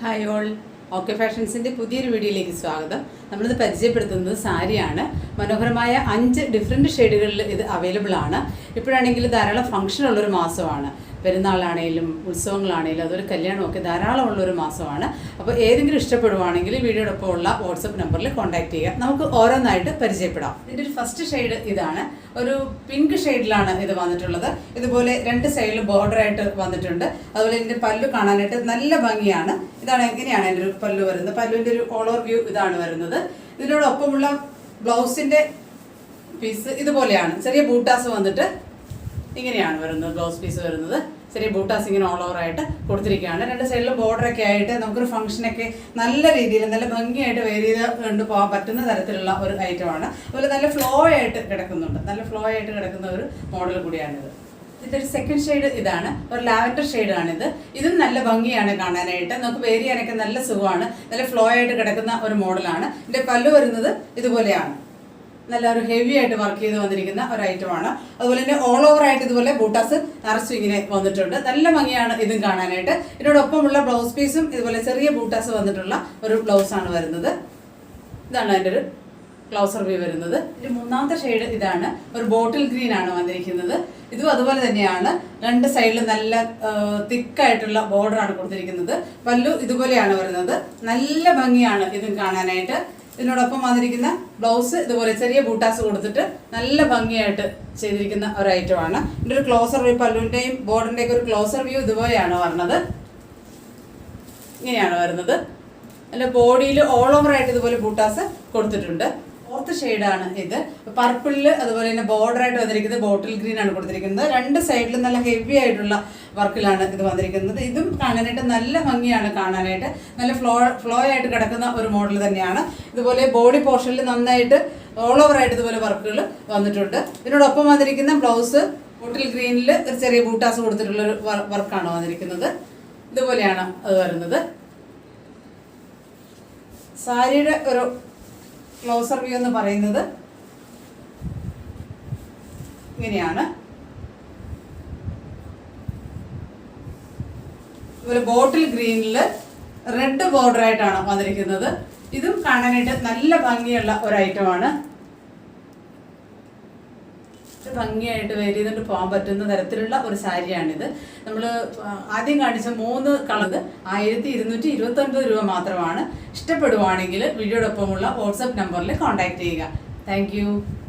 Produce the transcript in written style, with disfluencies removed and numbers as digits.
Hi all, okay ഫാഷൻസിൻ്റെ പുതിയൊരു വീഡിയോയിലേക്ക് സ്വാഗതം. നമ്മളിത് പരിചയപ്പെടുത്തുന്നത് സാരിയാണ്. മനോഹരമായ 5 ഡിഫറെൻറ്റ് ഷെയ്ഡുകളിൽ ഇത് അവൈലബിൾ ആണ്. ഇപ്പോഴാണെങ്കിൽ ധാരാളം ഫംഗ്ഷൻ ഉള്ളൊരു മാസമാണ്. പെരുന്നാളാണെങ്കിലും ഉത്സവങ്ങളാണെങ്കിലും അതൊരു കല്യാണമൊക്കെ ധാരാളമുള്ളൊരു മാസമാണ്. അപ്പോൾ ഏതെങ്കിലും ഇഷ്ടപ്പെടുവാണെങ്കിൽ വീഡിയോടൊപ്പം ഉള്ള വാട്സപ്പ് നമ്പറിൽ കോൺടാക്ട് ചെയ്യുക. നമുക്ക് ഓരോന്നായിട്ട് പരിചയപ്പെടാം. ഇതിൻ്റെ ഒരു ഫസ്റ്റ് ഷെയ്ഡ് ഇതാണ്. ഒരു പിങ്ക് ഷെയ്ഡിലാണ് ഇത് വന്നിട്ടുള്ളത്. ഇതുപോലെ 2 സൈഡിലും ബോർഡറായിട്ട് വന്നിട്ടുണ്ട്. അതുപോലെ ഇതിൻ്റെ പല്ലു കാണാനായിട്ട് നല്ല ഭംഗിയാണ്. ഇതാണ് എങ്ങനെയാണ് എൻ്റെ ഒരു പല്ലു വരുന്നത്. പല്ലുവിൻ്റെ ഒരു ഓൾ ഓവർ വ്യൂ ഇതാണ് വരുന്നത്. ഇതിനോടൊപ്പമുള്ള ബ്ലൗസിൻ്റെ പീസ് ഇതുപോലെയാണ്. ചെറിയ ബൂട്ടാസ് വന്നിട്ട് ഇങ്ങനെയാണ് വരുന്നത്. ബ്ലൗസ് പീസ് വരുന്നത് ചെറിയ ബൂട്ടാസ് ഇങ്ങനെ ഓൾ ഓവർ ആയിട്ട് കൊടുത്തിരിക്കുകയാണ്. 2 സൈഡിലും ബോർഡറൊക്കെ ആയിട്ട് നമുക്കൊരു ഫംഗ്ഷനൊക്കെ നല്ല രീതിയിൽ നല്ല ഭംഗിയായിട്ട് വെയർ ചെയ്ത് കൊണ്ടുപോകാൻ പറ്റുന്ന തരത്തിലുള്ള ഒരു ഐറ്റമാണ്. അതുപോലെ നല്ല ഫ്ലോ ആയിട്ട് കിടക്കുന്നുണ്ട്. നല്ല ഫ്ലോ ആയിട്ട് കിടക്കുന്ന ഒരു മോഡൽ കൂടിയാണിത്. ഇതിൻ്റെ ഒരു സെക്കൻഡ് ഷെയ്ഡ് ഇതാണ്. ഒരു ലാവൻഡർ ഷെയ്ഡാണിത്. ഇതും നല്ല ഭംഗിയാണ് കാണാനായിട്ട്. നമുക്ക് വെയർ ചെയ്യാനൊക്കെ നല്ല സുഖമാണ്. നല്ല ഫ്ലോ ആയിട്ട് കിടക്കുന്ന ഒരു മോഡലാണ്. ഇതിൻ്റെ പല്ലു വരുന്നത് ഇതുപോലെയാണ്. നല്ല ഒരു ഹെവി ആയിട്ട് വർക്ക് ചെയ്ത് വന്നിരിക്കുന്ന ഒരു ഐറ്റമാണ്. അതുപോലെ തന്നെ ഓൾ ഓവർ ആയിട്ട് ഇതുപോലെ ബൂട്ടാസ് നിറച്ചു ഇങ്ങനെ വന്നിട്ടുണ്ട്. നല്ല ഭംഗിയാണ് ഇതും കാണാനായിട്ട്. ഇതിനോടൊപ്പമുള്ള ബ്ലൗസ് പീസും ഇതുപോലെ ചെറിയ ബൂട്ടാസ് വന്നിട്ടുള്ള ഒരു ബ്ലൗസാണ് വരുന്നത്. ഇതാണ് അതിൻ്റെ ഒരു ക്ലോസർ വ്യൂ വരുന്നത്. ഇതിൻ്റെ മൂന്നാമത്തെ ഷെയ്ഡ് ഇതാണ്. ഒരു ബോട്ടിൽ ഗ്രീൻ ആണ് വന്നിരിക്കുന്നത്. ഇതും അതുപോലെ തന്നെയാണ്. 2 സൈഡിലും നല്ല തിക്കായിട്ടുള്ള ബോർഡറാണ് കൊടുത്തിരിക്കുന്നത്. പല്ലു ഇതുപോലെയാണ് വരുന്നത്. നല്ല ഭംഗിയാണ് ഇതും കാണാനായിട്ട്. ഇതിനോടൊപ്പം വന്നിരിക്കുന്ന ബ്ലൗസ് ഇതുപോലെ ചെറിയ ബൂട്ടാസ് കൊടുത്തിട്ട് നല്ല ഭംഗിയായിട്ട് ചെയ്തിരിക്കുന്ന ഒരു ഐറ്റമാണ്. ഇതിൻ്റെ ഒരു ക്ലോസർ വ്യൂ, പല്ലുവിൻ്റെയും ബോർഡറിൻ്റെയൊക്കെ ഒരു ക്ലോസർ വ്യൂ ഇതുപോലെയാണ് വരുന്നത്. ഇങ്ങനെയാണ് വരുന്നത്. നല്ല ബോഡിയിൽ ഓൾ ഓവർ ആയിട്ട് ഇതുപോലെ ബൂട്ടാസ് കൊടുത്തിട്ടുണ്ട്. ഫോർത്ത് ഷെയ്ഡാണ് ഇത്. പർപ്പിളിൽ അതുപോലെ തന്നെ ബോർഡറായിട്ട് വന്നിരിക്കുന്നത് ബോട്ടിൽ ഗ്രീൻ ആണ് കൊടുത്തിരിക്കുന്നത്. 2 സൈഡിലും നല്ല ഹെവി ആയിട്ടുള്ള വർക്കിലാണ് ഇത് വന്നിരിക്കുന്നത്. ഇതും കാണാനായിട്ട് നല്ല ഭംഗിയാണ് കാണാനായിട്ട്. നല്ല ഫ്ലോ ആയിട്ട് കിടക്കുന്ന ഒരു മോഡൽ തന്നെയാണ്. ഇതുപോലെ ബോഡി പോർഷനിൽ നന്നായിട്ട് ഓൾ ഓവർ ആയിട്ട് ഇതുപോലെ വർക്കുകൾ വന്നിട്ടുണ്ട്. ഇതിനോടൊപ്പം വന്നിരിക്കുന്ന ബ്ലൗസ് ബോട്ടിൽ ഗ്രീനിൽ ഒരു ചെറിയ ബൂട്ടാസ് കൊടുത്തിട്ടുള്ളൊരു വർക്കാണ് വന്നിരിക്കുന്നത്. ഇതുപോലെയാണ് അത് വരുന്നത്. സാരിയുടെ ഒരു ക്ലോസർ വ്യൂ എന്ന് പറയുന്നത് ഇങ്ങനെയാണ്. ഒരു ബോട്ടിൽ ഗ്രീനിൽ റെഡ് ബോർഡർ ആയിട്ടാണ് വന്നിരിക്കുന്നത്. ഇതും കാണാനായിട്ട് നല്ല ഭംഗിയുള്ള ഒരു ഐറ്റമാണ്. ഭംഗിയായിട്ട് വെയർ ചെയ്തുകൊണ്ട് പോകാൻ പറ്റുന്ന തരത്തിലുള്ള ഒരു സാരിയാണിത്. നമ്മൾ ആദ്യം കാണിച്ച 3 കളർ 1229 രൂപ മാത്രമാണ്. ഇഷ്ടപ്പെടുവാണെങ്കിൽ വീഡിയോടൊപ്പമുള്ള വാട്സപ്പ് നമ്പറിൽ കോൺടാക്ട് ചെയ്യുക. താങ്ക്